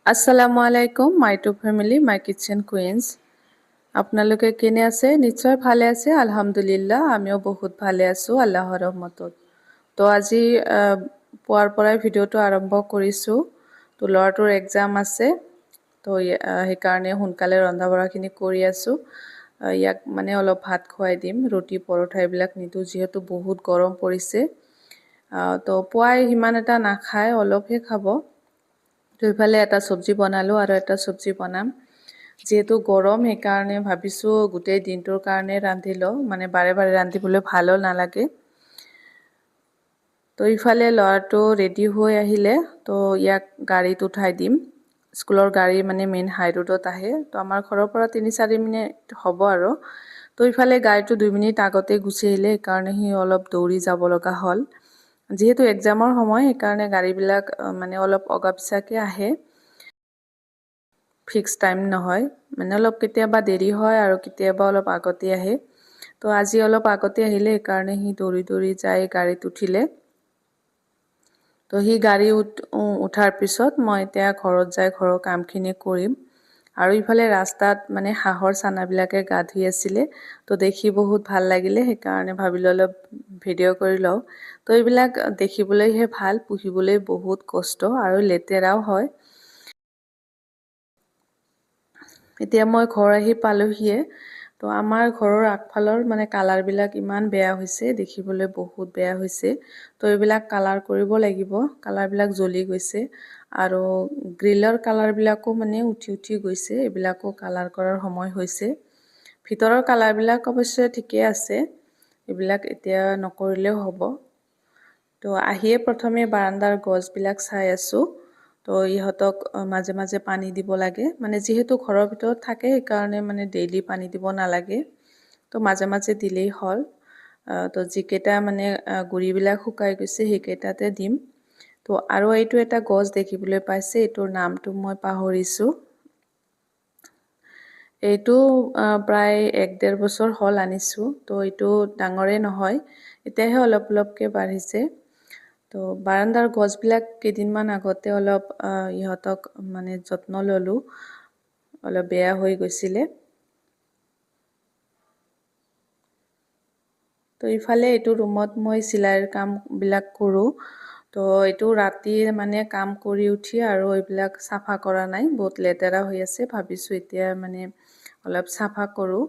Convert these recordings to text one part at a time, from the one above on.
আসসালামু আলাইকুম my to family my kitchen queens. আপোনালোকে কেনে আছে? নিশ্চয় ভালে আছে। আলহামদুলিল্লাহ আমিও বহুত ভালে আছোঁ আল্লাহৰ ৰহমতত। তো আজি পুৱাৰ পৰাই ভিডিঅ'টো আৰম্ভ কৰিছোঁ। তো ল'ৰাটোৰ এক্সাম আছে, তো সেইকাৰণে সোনকালে ৰন্ধা বঢ়াখিনি কৰি আছোঁ। ইয়াক মানে অলপ ভাত খুৱাই দিম, ৰুটি পৰঠা এইবিলাক নিদিওঁ যিহেতু বহুত গৰম পৰিছে। তো পুৱাই সিমান এটা নাখায়, অলপহে খাব। তো ইফালে এটা চব্জি বনালোঁ আৰু এটা চব্জি বনাম। যিহেতু গৰম সেইকাৰণে ভাবিছোঁ গোটেই দিনটোৰ কাৰণে ৰান্ধি লওঁ, মানে বাৰে বাৰে ৰান্ধিবলৈ ভালো নালাগে। তো ইফালে ল'ৰাটো ৰেডি হৈ আহিলে, তো ইয়াক গাড়ীত উঠাই দিম। স্কুলৰ গাড়ী মানে মেইন হাই ৰোডত আহে, তো আমাৰ ঘৰৰ পৰা 3-4 মিনিট হ'ব আৰু। তো ইফালে গাড়ীটো 2 মিনিট আগতে গুচি আহিলে, সেইকাৰণে সি অলপ দৌৰি যাব লগা হ'ল। যিহেতু এক্সামৰ সময় সেইকাৰণে গাড়ীবিলাক মানে অলপ অগা পিছাকৈ আহে, ফিক্স টাইম নহয়, মানে অলপ কেতিয়াবা দেৰি হয় আৰু কেতিয়াবা অলপ আগতে আহে। তো আজি অলপ আগতে আহিলে সেইকাৰণে সি দৌৰি দৌৰি যাই গাড়ীত উঠিলে। তো সি গাড়ী উঠাৰ পিছত মই এতিয়া ঘৰত যাই ঘৰৰ কামখিনি কৰিম। আৰু ইফালে ৰাস্তাত মানে হাঁহৰ চানাবিলাকে গা ধুই আছিলে, তো দেখি বহুত ভাল লাগিলে, সেইকাৰণে ভাবিলোঁ অলপ ভিডিঅ' কৰি লওঁ। তো এইবিলাক দেখিবলৈহে ভাল, পুহিবলৈ বহুত কষ্ট আৰু লেতেৰাও হয়। এতিয়া মই ঘৰ আহি পালোহিয়ে। তো আমাৰ ঘৰৰ আগফালৰ মানে কালাৰবিলাক ইমান বেয়া হৈছে, দেখিবলৈ বহুত বেয়া হৈছে। তো এইবিলাক কালাৰ কৰিব লাগিব, কালাৰবিলাক জ্বলি গৈছে। আৰু গ্ৰিলৰ কালাৰবিলাকো মানে উঠি উঠি গৈছে, এইবিলাকো কালাৰ কৰাৰ সময় হৈছে। ভিতৰৰ কালাৰবিলাক অৱশ্যে ঠিকে আছে, এইবিলাক এতিয়া নকৰিলেও হ'ব। তো আহিয়ে প্ৰথমে বাৰান্দাৰ গছবিলাক চাই আছোঁ। তো ইহঁতক মাজে মাজে পানী দিব লাগে, মানে যিহেতু ঘৰৰ ভিতৰত থাকে সেইকাৰণে মানে ডেইলি পানী দিব নালাগে, তো মাজে মাজে দিলেই হ'ল। তো যিকেইটা মানে গুৰিবিলাক শুকাই গৈছে সেইকেইটাতে দিম। তো আৰু এইটো এটা গছ দেখিবলৈ পাইছে, এইটোৰ নামটো মই পাহৰিছোঁ। এইটো প্ৰায় 1-1.5 বছৰ হ'ল আনিছোঁ। তো এইটো ডাঙৰে নহয়, এতিয়াহে অলপ অলপকৈ বাঢ়িছে। তো বাৰান্দাৰ গছবিলাক কেইদিনমান আগতে অলপ ইহঁতক মানে যত্ন ল'লোঁ, অলপ বেয়া হৈ গৈছিলে। তো ইফালে এইটো ৰুমত মই চিলাইৰ কামবিলাক কৰোঁ। তো এইটো ৰাতি মানে কাম কৰি উঠি আৰু এইবিলাক চাফা কৰা নাই, বহুত লেতেৰা হৈ আছে, ভাবিছোঁ এতিয়া মানে অলপ চাফা কৰোঁ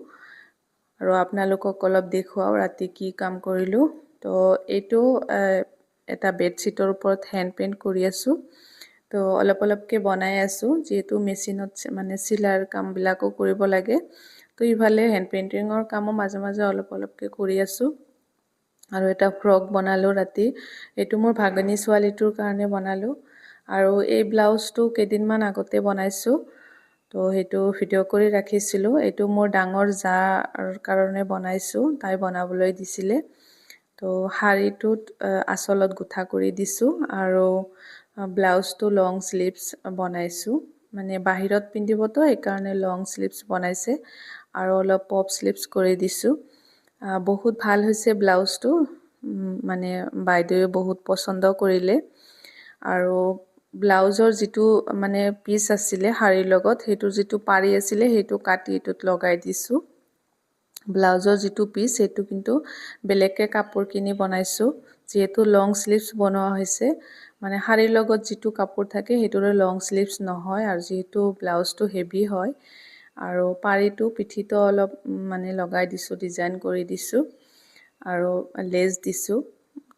আৰু আপোনালোকক অলপ দেখুৱাওঁ ৰাতি কি কাম কৰিলোঁ। তো এইটো এটা বেডশ্বীটৰ ওপৰত হেণ্ড পেইণ্ট কৰি আছোঁ। তো অলপ অলপকৈ বনাই আছোঁ, যিহেতু মেচিনত মানে চিলাইৰ কামবিলাকো কৰিব লাগে। তো ইফালে হেণ্ড পেইণ্টিঙৰ কামো মাজে মাজে অলপ অলপকৈ কৰি আছোঁ। আৰু এটা ফ্ৰক বনালোঁ ৰাতি, এইটো মোৰ ভাগিনী ছোৱালীটোৰ কাৰণে বনালোঁ। আৰু এই ব্লাউজটো কেইদিনমান আগতে বনাইছোঁ, তো সেইটো ভিডিঅ' কৰি ৰাখিছিলোঁ। এইটো মোৰ ডাঙৰজাৰ কাৰণে বনাইছোঁ, তাই বনাবলৈ দিছিলে। তো শাড়ীটোত আঁচলত গোঁঠা কৰি দিছোঁ আৰু ব্লাউজটো লং স্লিভছ বনাইছোঁ, মানে বাহিৰত পিন্ধিবতো সেইকাৰণে লং স্লিভছ বনাইছে আৰু অলপ পপ স্লিভছ কৰি দিছোঁ। বহুত ভাল হৈছে ব্লাউজটো, মানে বাইদেৱে বহুত পচন্দ কৰিলে। আৰু ব্লাউজৰ যিটো মানে পিচ আছিলে শাড়ীৰ লগত, সেইটো যিটো পাৰি আছিলে সেইটো কাটি এইটোত লগাই দিছোঁ। ব্লাউজৰ যিটো পিচ সেইটো কিন্তু বেলেগকৈ কাপোৰ কিনি বনাইছোঁ, যিহেতু লং স্লিভছ বনোৱা হৈছে। মানে শাড়ীৰ লগত যিটো কাপোৰ থাকে সেইটোৰে লং স্লিভছ নহয়, আৰু যিহেতু ব্লাউজটো হেভি হয় আৰু পাৰিটো পিঠিটো অলপ মানে লগাই দিছোঁ, ডিজাইন কৰি দিছোঁ আৰু লেজ দিছোঁ।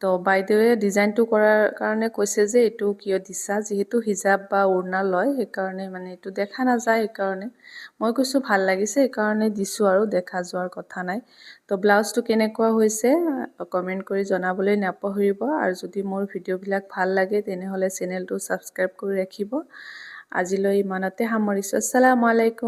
তো বাইদেৱে ডিজাইনটো কৰাৰ কাৰণে কৈছে যে এইটো কিয় দিছা, যিহেতু হিজাব বা ওড়না লয় সেইকাৰণে মানে এইটো দেখা নাযায়, সেইকাৰণে মই কৈছোঁ ভাল লাগিছে সেইকাৰণে দিছোঁ আৰু দেখা যোৱাৰ কথা নাই। তো ব্লাউজটো কেনেকুৱা হৈছে কমেণ্ট কৰি জনাবলৈ নাপাহৰিব। আৰু যদি মোৰ ভিডিঅ'বিলাক ভাল লাগে তেনেহ'লে চেনেলটো ছাবস্ক্ৰাইব কৰি ৰাখিব। আজিলৈ ইমানতে সামৰিছোঁ। আসসালামু আলাইকুম।